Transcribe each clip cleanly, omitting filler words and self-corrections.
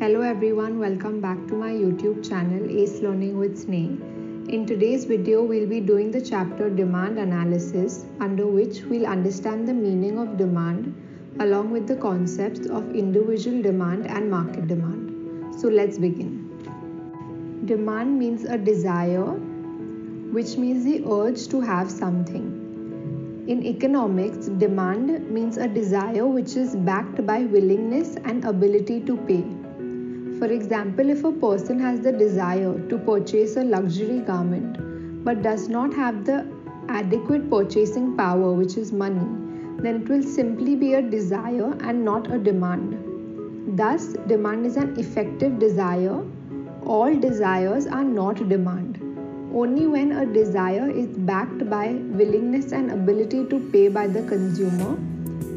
Hello everyone, welcome back to my YouTube channel Ace Learning with Sneh. In today's video, we'll be doing the chapter Demand Analysis, under which we'll understand the meaning of demand along with the concepts of individual demand and market demand. So let's begin. Demand means a desire, which means the urge to have something. In economics, demand means a desire which is backed by willingness and ability to pay. For example, if a person has the desire to purchase a luxury garment but does not have the adequate purchasing power, which is money, then it will simply be a desire and not a demand. Thus, demand is an effective desire. All desires are not demand. Only when a desire is backed by willingness and ability to pay by the consumer,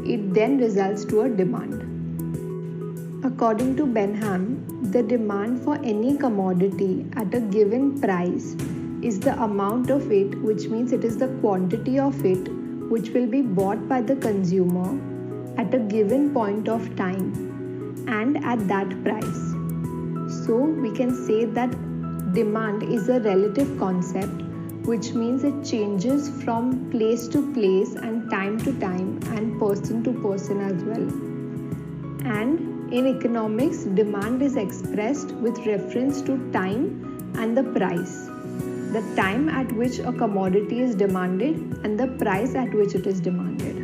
it then results to a demand. According to Benham, the demand for any commodity at a given price is the amount of it, which means it is the quantity of it which will be bought by the consumer at a given point of time and at that price. So we can say that demand is a relative concept, which means it changes from place to place and time to time and person to person as well. And in economics, demand is expressed with reference to time and the price. The time at which a commodity is demanded and the price at which it is demanded.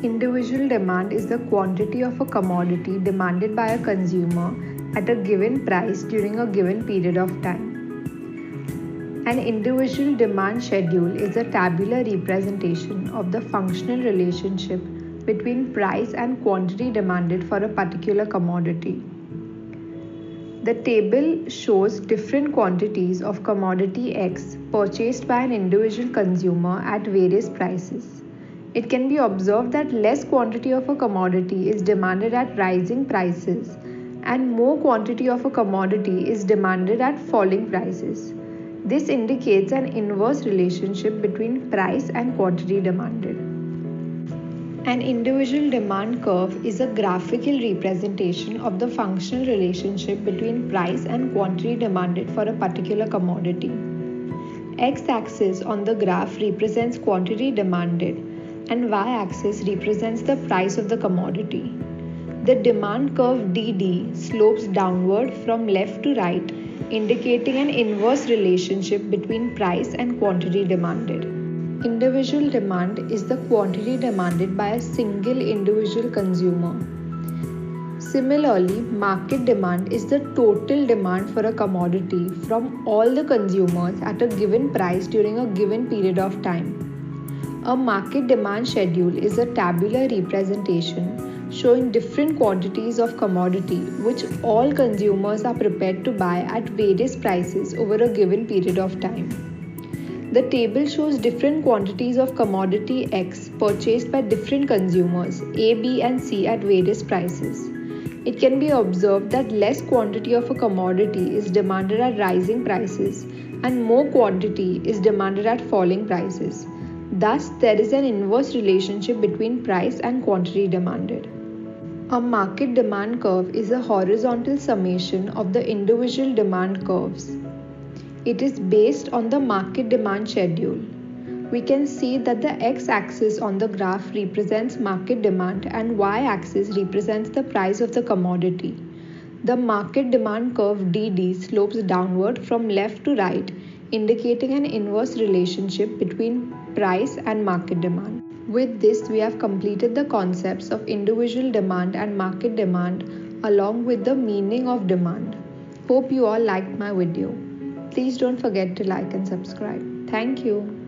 Individual demand is the quantity of a commodity demanded by a consumer at a given price during a given period of time. An individual demand schedule is a tabular representation of the functional relationship between price and quantity demanded for a particular commodity. The table shows different quantities of commodity X purchased by an individual consumer at various prices. It can be observed that less quantity of a commodity is demanded at rising prices and more quantity of a commodity is demanded at falling prices. This indicates an inverse relationship between price and quantity demanded. An individual demand curve is a graphical representation of the functional relationship between price and quantity demanded for a particular commodity. X-axis on the graph represents quantity demanded and Y-axis represents the price of the commodity. The demand curve DD slopes downward from left to right, indicating an inverse relationship between price and quantity demanded. Individual demand is the quantity demanded by a single individual consumer. Similarly, market demand is the total demand for a commodity from all the consumers at a given price during a given period of time. A market demand schedule is a tabular representation showing different quantities of commodity which all consumers are prepared to buy at various prices over a given period of time. The table shows different quantities of commodity X purchased by different consumers A, B and C at various prices. It can be observed that less quantity of a commodity is demanded at rising prices and more quantity is demanded at falling prices. Thus, there is an inverse relationship between price and quantity demanded. A market demand curve is a horizontal summation of the individual demand curves. It is based on the market demand schedule. We can see that the x-axis on the graph represents market demand and y-axis represents the price of the commodity. The market demand curve DD slopes downward from left to right, indicating an inverse relationship between price and market demand. With this, we have completed the concepts of individual demand and market demand along with the meaning of demand. Hope you all liked my video. Please don't forget to like and subscribe. Thank you.